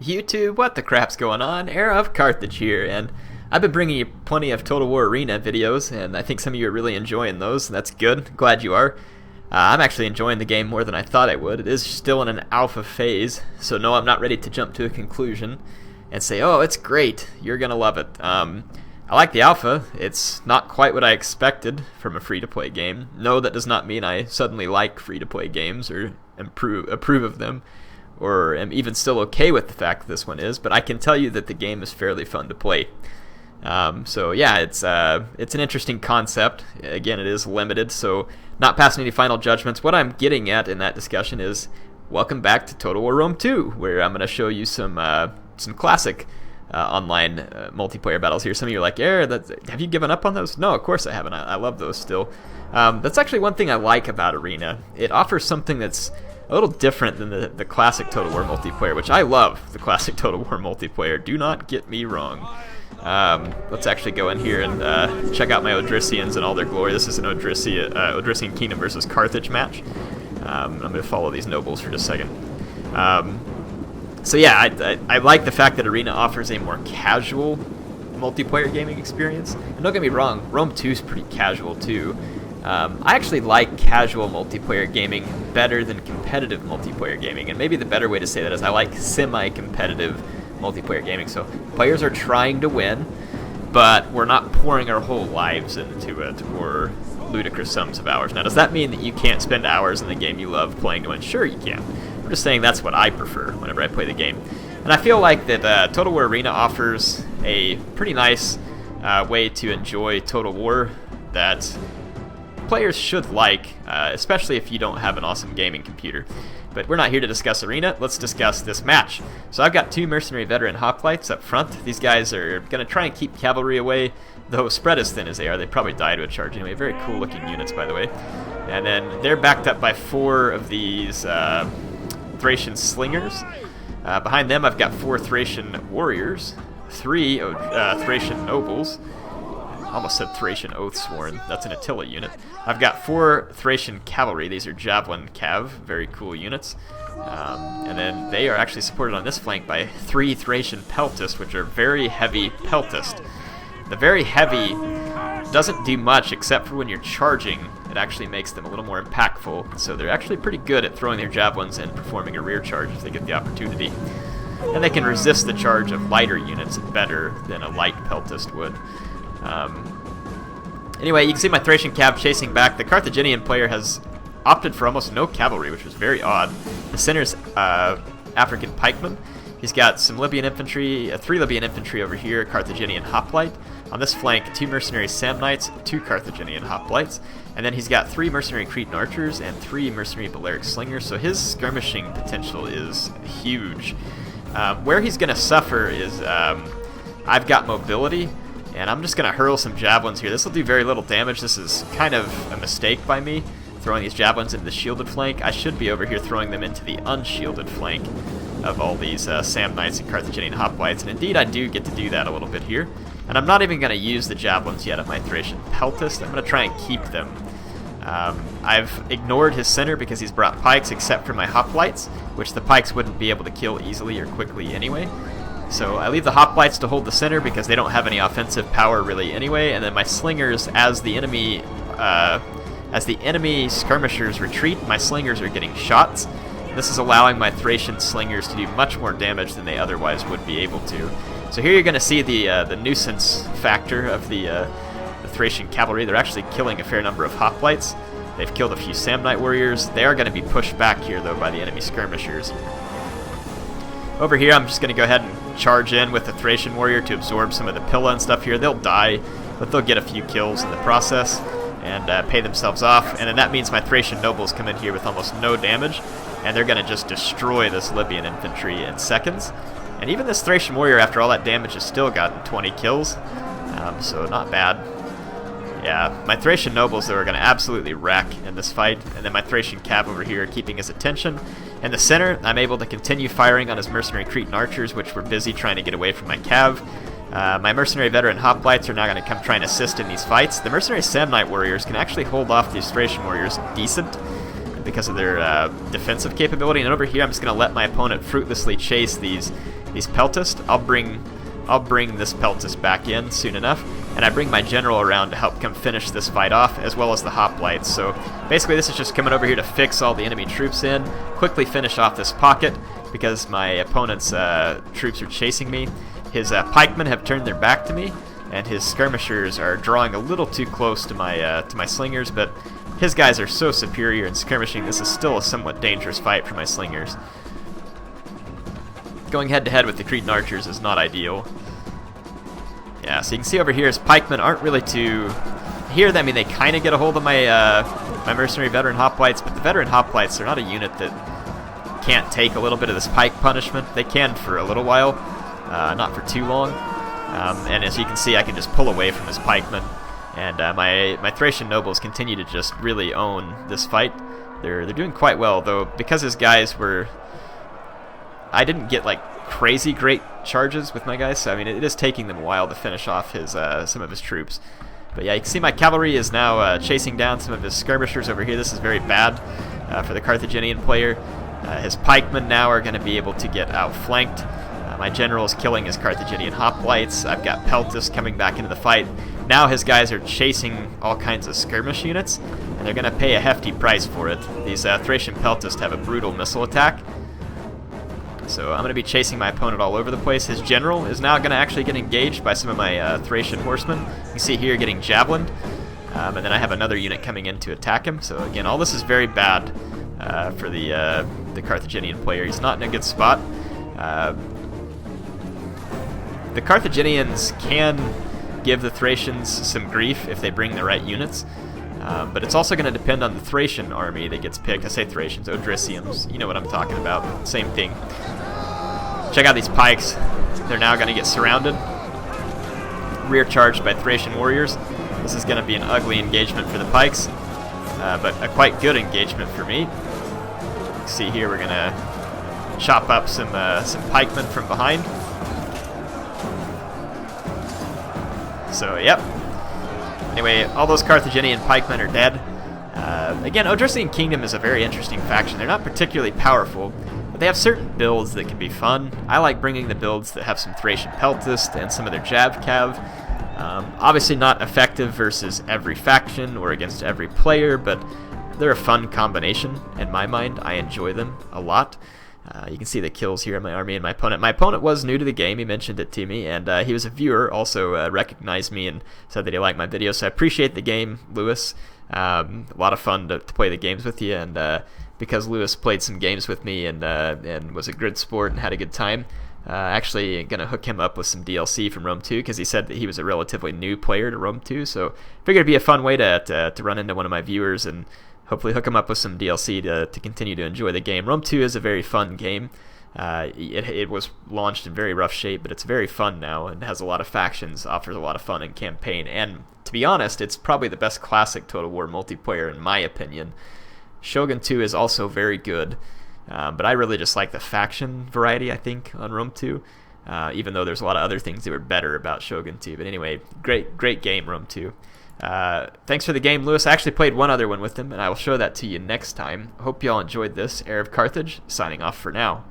YouTube, what the crap's going on? HeirofCarthage here, and I've been bringing you plenty of Total War Arena videos, and I think some of you are really enjoying those, and that's good. Glad you are. I'm actually enjoying the game more than I thought I would. It is still in an alpha phase, so no, I'm not ready to jump to a conclusion and say, oh, it's great, you're going to love it. I like the alpha. It's not quite what I expected from a free-to-play game. No, that does not mean I suddenly like free-to-play games or approve of them, or am even still okay with the fact that this one is, but I can tell you that the game is fairly fun to play. So yeah, it's an interesting concept. Again, it is limited, so not passing any final judgments. What I'm getting at in that discussion is, welcome back to Total War Rome 2, where I'm going to show you some classic online multiplayer battles here. Some of you are like, have you given up on those? No, of course I haven't. I love those still. That's actually one thing I like about Arena. It offers something that's a little different than the classic Total War multiplayer, which I love the classic Total War multiplayer. Do not get me wrong. Let's actually go in here and check out my Odrysians in all their glory. This is an Odrysian Kingdom versus Carthage match. I'm going to follow these nobles for just a second. So yeah, I like the fact that Arena offers a more casual multiplayer gaming experience. And don't get me wrong, Rome 2 is pretty casual too. I actually like casual multiplayer gaming better than competitive multiplayer gaming. And maybe the better way to say that is I like semi-competitive multiplayer gaming. So players are trying to win, but we're not pouring our whole lives into it or ludicrous sums of hours. Now, does that mean that you can't spend hours in the game you love playing to win? Sure, you can. I'm just saying that's what I prefer whenever I play the game. And I feel like that Total War Arena offers a pretty nice way to enjoy Total War that players should like, especially if you don't have an awesome gaming computer. But we're not here to discuss Arena, let's discuss this match. So I've got two mercenary veteran hoplites up front. These guys are going to try and keep cavalry away, though spread as thin as they are. They probably die to a charge anyway. Very cool looking units, by the way. And then they're backed up by four of these Thracian slingers. Behind them I've got four Thracian warriors, three Thracian nobles. Almost said Thracian Oathsworn. That's an Attila unit. I've got four Thracian cavalry. These are Javelin Cav. Very cool units. And then they are actually supported on this flank by three Thracian Peltists, which are very heavy Peltist. The very heavy doesn't do much except for when you're charging. It actually makes them a little more impactful. So they're actually pretty good at throwing their javelins and performing a rear charge if they get the opportunity. And they can resist the charge of lighter units better than a light Peltist would. Anyway, you can see my Thracian Cav chasing back. The Carthaginian player has opted for almost no cavalry, which was very odd. The center's African pikeman. He's got some Libyan infantry, three Libyan infantry over here, Carthaginian hoplite. On this flank, two mercenary Samnites, two Carthaginian hoplites. And then he's got three mercenary Cretan archers and three mercenary Balearic slingers, so his skirmishing potential is huge. Where he's going to suffer is I've got mobility, and I'm just going to hurl some javelins here. This will do very little damage. This is kind of a mistake by me, throwing these javelins into the shielded flank. I should be over here throwing them into the unshielded flank of all these Samnites and Carthaginian hoplites, and indeed I do get to do that a little bit here. And I'm not even going to use the javelins yet of my Thracian Peltist. I'm going to try and keep them. I've ignored his center because he's brought pikes, except for my hoplites, which the pikes wouldn't be able to kill easily or quickly anyway. So I leave the hoplites to hold the center because they don't have any offensive power really anyway, and then my slingers, as the enemy skirmishers retreat, my slingers are getting shots. This is allowing my Thracian slingers to do much more damage than they otherwise would be able to. So here you're going to see the nuisance factor of the Thracian cavalry. They're actually killing a fair number of hoplites. They've killed a few Samnite warriors. They are going to be pushed back here though by the enemy skirmishers. Over here I'm just going to go ahead and charge in with the Thracian warrior to absorb some of the Pilla and stuff here. They'll die, but they'll get a few kills in the process and pay themselves off. And then that means my Thracian nobles come in here with almost no damage, and they're going to just destroy this Libyan infantry in seconds. And even this Thracian warrior, after all that damage, has still gotten 20 kills, so not bad. Yeah, my Thracian nobles, though, are going to absolutely wreck in this fight, and then my Thracian Cav over here keeping his attention. In the center, I'm able to continue firing on his mercenary Cretan archers, which were busy trying to get away from my Cav. My mercenary veteran hoplites are now going to come try and assist in these fights. The mercenary Samnite warriors can actually hold off these Thracian warriors decent because of their defensive capability. And over here, I'm just going to let my opponent fruitlessly chase these these peltasts, I'll bring this peltast back in soon enough, and I bring my general around to help come finish this fight off, as well as the hoplites. So basically this is just coming over here to fix all the enemy troops in, quickly finish off this pocket, because my opponent's troops are chasing me. His pikemen have turned their back to me, and his skirmishers are drawing a little too close to my slingers, but his guys are so superior in skirmishing, this is still a somewhat dangerous fight for my slingers. Going head-to-head with the Cretan archers is not ideal. Yeah, so you can see over here his pikemen aren't really too... Here, I mean, they kind of get a hold of my my mercenary veteran hoplites, but the veteran hoplites are not a unit that can't take a little bit of this pike punishment. They can for a little while, not for too long. And as you can see, I can just pull away from his pikemen. And my Thracian nobles continue to just really own this fight. They're doing quite well, though, because his guys were... I didn't get like crazy great charges with my guys, so I mean it is taking them a while to finish off his some of his troops. But yeah, you can see my cavalry is now chasing down some of his skirmishers over here. This is very bad for the Carthaginian player. His pikemen now are going to be able to get outflanked. My general is killing his Carthaginian hoplites. I've got peltasts coming back into the fight. Now his guys are chasing all kinds of skirmish units, and they're going to pay a hefty price for it. These Thracian peltasts have a brutal missile attack. So I'm going to be chasing my opponent all over the place. His general is now going to actually get engaged by some of my Thracian horsemen. You can see here getting javelined. And then I have another unit coming in to attack him. So again, all this is very bad for the Carthaginian player. He's not in a good spot. The Carthaginians can give the Thracians some grief if they bring the right units. But it's also going to depend on the Thracian army that gets picked. I say Thracians, Odrysians. You know what I'm talking about. Same thing. Check out these pikes. They're now going to get surrounded. Rear charged by Thracian warriors. This is going to be an ugly engagement for the pikes, but a quite good engagement for me. See here, we're going to chop up some pikemen from behind. So, yep. Anyway, all those Carthaginian pikemen are dead. Again, Odrysian Kingdom is a very interesting faction. They're not particularly powerful, but they have certain builds that can be fun. I like bringing the builds that have some Thracian peltast and some of their Jav Cav. Obviously not effective versus every faction or against every player, but they're a fun combination in my mind. I enjoy them a lot. You can see the kills here in my army and my opponent. My opponent was new to the game. He mentioned it to me, and he was a viewer, also recognized me and said that he liked my video. So I appreciate the game, Lewis. A lot of fun to play the games with you, and because Lewis played some games with me and was a good sport and had a good time, actually going to hook him up with some DLC from Rome 2, because he said that he was a relatively new player to Rome 2. So I figured it'd be a fun way to run into one of my viewers and hopefully hook him up with some DLC to continue to enjoy the game. Rome 2 is a very fun game. It was launched in very rough shape, but it's very fun now and has a lot of factions, offers a lot of fun in campaign. And to be honest, it's probably the best classic Total War multiplayer in my opinion. Shogun 2 is also very good, but I really just like the faction variety, I think, on Rome 2, even though there's a lot of other things that were better about Shogun 2. But anyway, great game, Rome 2. Thanks for the game, Lewis. I actually played one other one with him, and I will show that to you next time. Hope you all enjoyed this. HeirofCarthage, signing off for now.